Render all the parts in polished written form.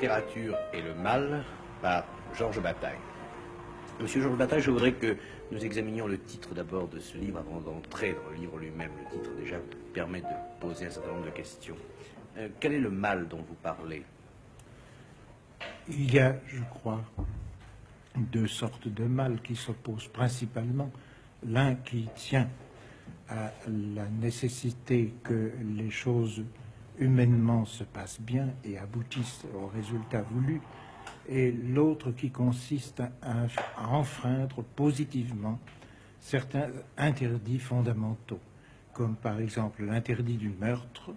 littérature et le mal par Georges Bataille. Monsieur Georges Bataille, je voudrais que nous examinions le titre d'abord de ce livre avant d'entrer dans le livre lui-même. Le titre déjà permet de poser un certain nombre de questions. Quel est le mal dont vous parlez? Il y a, je crois, deux sortes de mal qui s'opposent principalement. L'un qui tient à la nécessité que les choses humainement se passent bien et aboutissent au résultat voulu, et l'autre qui consiste à enfreindre positivement certains interdits fondamentaux, comme par exemple l'interdit du meurtre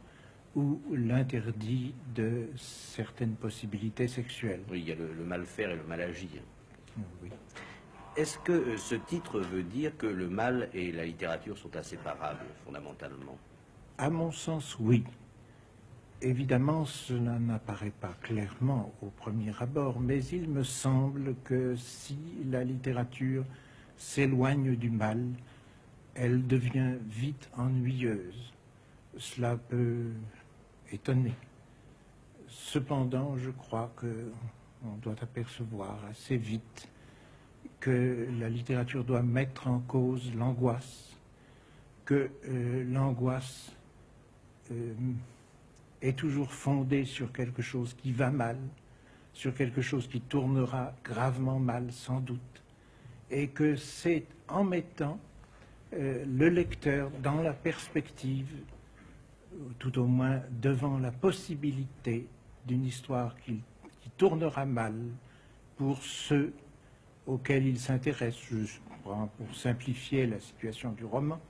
ou l'interdit de certaines possibilités sexuelles. Oui, il y a le mal faire et le mal agir. Oui. Est-ce que ce titre veut dire que le mal et la littérature sont inséparables, fondamentalement? À mon sens, oui. Évidemment, cela n'apparaît pas clairement au premier abord, mais il me semble que si la littérature s'éloigne du mal, elle devient vite ennuyeuse. Cela peut étonner. Cependant, je crois qu'on doit apercevoir assez vite que la littérature doit mettre en cause l'angoisse, que l'angoisse est toujours fondée sur quelque chose qui va mal, sur quelque chose qui tournera gravement mal sans doute, et que c'est en mettant le lecteur dans la perspective, tout au moins devant la possibilité d'une histoire qui tournera mal pour ceux auxquels il s'intéresse. Je prends pour simplifier la situation du roman.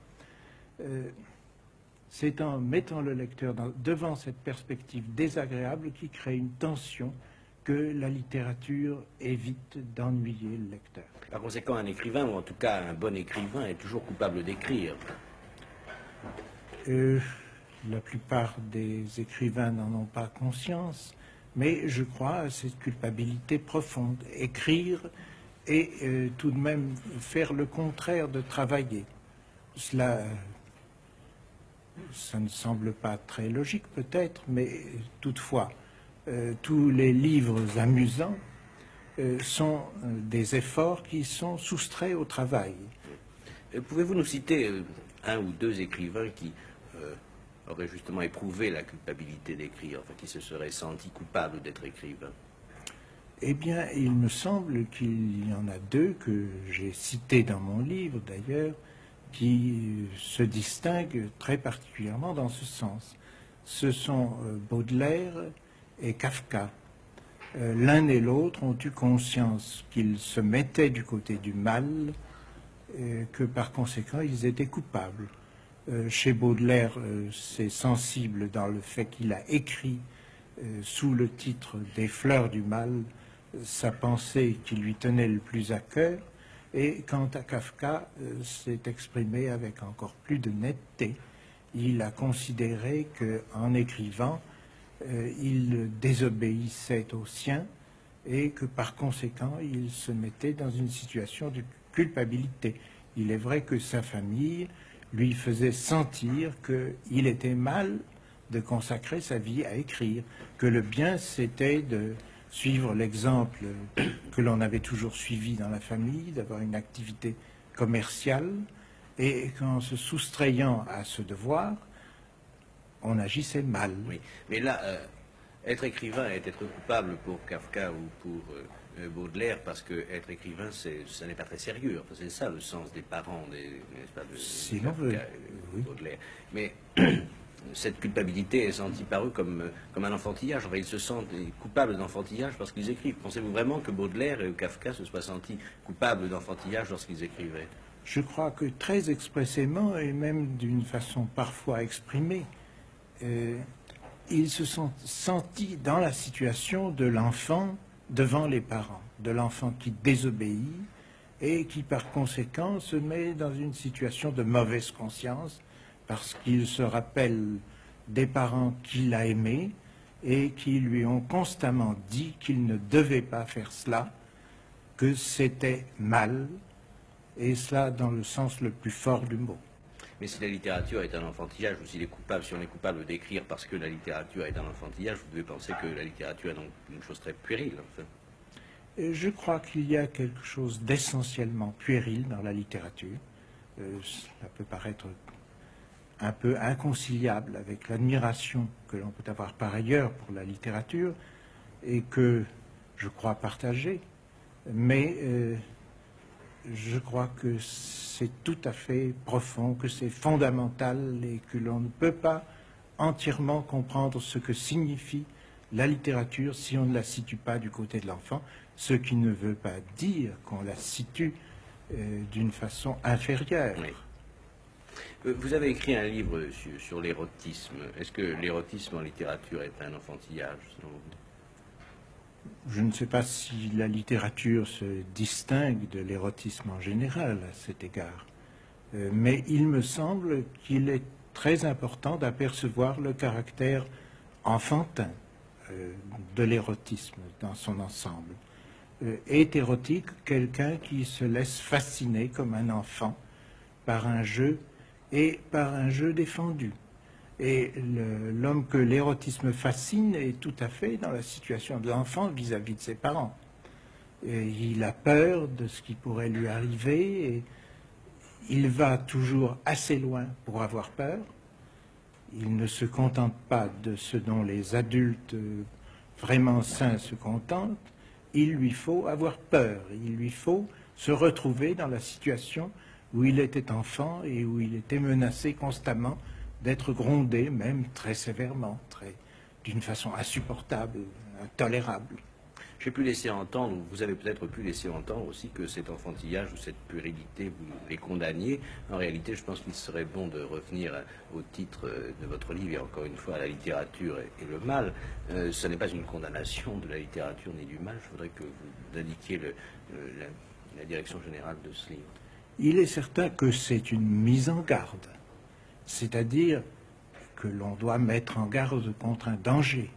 C'est en mettant le lecteur devant cette perspective désagréable qui crée une tension que la littérature évite d'ennuyer le lecteur. Par conséquent, un écrivain, ou en tout cas un bon écrivain, est toujours coupable d'écrire. La plupart des écrivains n'en ont pas conscience, mais je crois à cette culpabilité profonde. Écrire et tout de même faire le contraire de travailler. Ça ne semble pas très logique peut-être, mais toutefois, tous les livres amusants sont des efforts qui sont soustraits au travail. Pouvez-vous nous citer un ou deux écrivains qui auraient justement éprouvé la culpabilité d'écrire, enfin qui se seraient sentis coupables d'être écrivains? Eh bien, il me semble qu'il y en a deux que j'ai cités dans mon livre d'ailleurs, qui se distinguent très particulièrement dans ce sens. Ce sont Baudelaire et Kafka. L'un et l'autre ont eu conscience qu'ils se mettaient du côté du mal, que par conséquent ils étaient coupables. Chez Baudelaire, c'est sensible dans le fait qu'il a écrit sous le titre des Fleurs du mal sa pensée qui lui tenait le plus à cœur, et quant à Kafka, c'est exprimé avec encore plus de netteté. Il a considéré qu'en écrivant, il désobéissait aux siens et que par conséquent, il se mettait dans une situation de culpabilité. Il est vrai que sa famille lui faisait sentir qu'il était mal de consacrer sa vie à écrire, que le bien c'était de suivre l'exemple que l'on avait toujours suivi dans la famille, d'avoir une activité commerciale, et qu'en se soustrayant à ce devoir, on agissait mal. Oui, mais là, être écrivain est être coupable pour Kafka ou pour Baudelaire, parce que être écrivain, ça n'est pas très sérieux. Enfin, c'est ça le sens des parents, n'est-ce pas, de Kafka et Baudelaire. Mais cette culpabilité est sentie par eux comme un enfantillage. Enfin, ils se sentent coupables d'enfantillage parce qu'ils écrivent. Pensez-vous vraiment que Baudelaire et Kafka se soient sentis coupables d'enfantillage lorsqu'ils écrivaient? Je crois que très expressément, et même d'une façon parfois exprimée, ils se sont sentis dans la situation de l'enfant devant les parents, de l'enfant qui désobéit et qui par conséquent se met dans une situation de mauvaise conscience parce qu'il se rappelle des parents qu'il a aimés et qui lui ont constamment dit qu'il ne devait pas faire cela, que c'était mal, et cela dans le sens le plus fort du mot. Mais si la littérature est un enfantillage, ou si on est coupable d'écrire parce que la littérature est un enfantillage, vous devez penser que la littérature est donc une chose très puérile, enfin. Je crois qu'il y a quelque chose d'essentiellement puéril dans la littérature. Cela peut paraître un peu inconciliable avec l'admiration que l'on peut avoir par ailleurs pour la littérature et que je crois partager, mais je crois que c'est tout à fait profond, que c'est fondamental et que l'on ne peut pas entièrement comprendre ce que signifie la littérature si on ne la situe pas du côté de l'enfant, ce qui ne veut pas dire qu'on la situe d'une façon inférieure. Oui. Vous avez écrit un livre sur l'érotisme. Est-ce que l'érotisme en littérature est un enfantillage, selon vous? Je ne sais pas si la littérature se distingue de l'érotisme en général à cet égard, mais il me semble qu'il est très important d'apercevoir le caractère enfantin de l'érotisme dans son ensemble. Est érotique quelqu'un qui se laisse fasciner comme un enfant par un jeu et par un jeu défendu. Et l'homme que l'érotisme fascine est tout à fait dans la situation de l'enfant vis-à-vis de ses parents. Et il a peur de ce qui pourrait lui arriver et il va toujours assez loin pour avoir peur. Il ne se contente pas de ce dont les adultes vraiment sains se contentent. Il lui faut avoir peur. Il lui faut se retrouver dans la situation où il était enfant et où il était menacé constamment d'être grondé, même très sévèrement, d'une façon insupportable, intolérable. J'ai pu laisser entendre, vous avez peut-être pu laisser entendre aussi que cet enfantillage ou cette puérilité, vous les condamniez. En réalité, je pense qu'il serait bon de revenir au titre de votre livre, et encore une fois à la littérature et le mal. Ce n'est pas une condamnation de la littérature ni du mal. Je voudrais que vous indiquiez la direction générale de ce livre. Il est certain que c'est une mise en garde, c'est-à-dire que l'on doit mettre en garde contre un danger.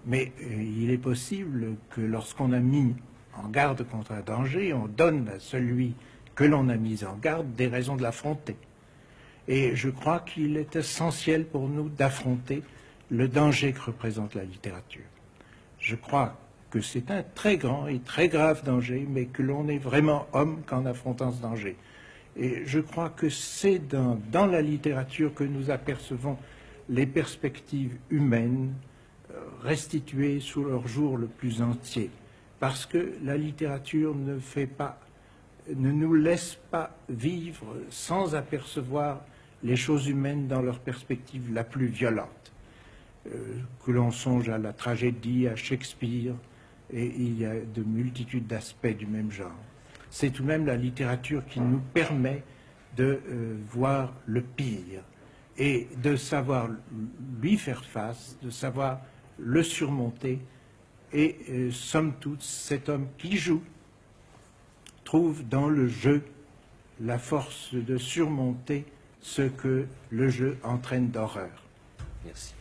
Mais il est possible que lorsqu'on a mis en garde contre un danger, on donne à celui que l'on a mis en garde des raisons de l'affronter. Et je crois qu'il est essentiel pour nous d'affronter le danger que représente la littérature. Je crois que c'est un très grand et très grave danger, mais que l'on est vraiment homme qu'en affrontant ce danger. Et je crois que c'est dans la littérature que nous apercevons les perspectives humaines restituées sous leur jour le plus entier, parce que la littérature ne nous laisse pas vivre sans apercevoir les choses humaines dans leur perspective la plus violente. Que l'on songe à la tragédie, à Shakespeare, et il y a de multitudes d'aspects du même genre. C'est tout de même la littérature qui nous permet de voir le pire et de savoir lui faire face, de savoir le surmonter. Et somme toute, cet homme qui joue trouve dans le jeu la force de surmonter ce que le jeu entraîne d'horreur. Merci.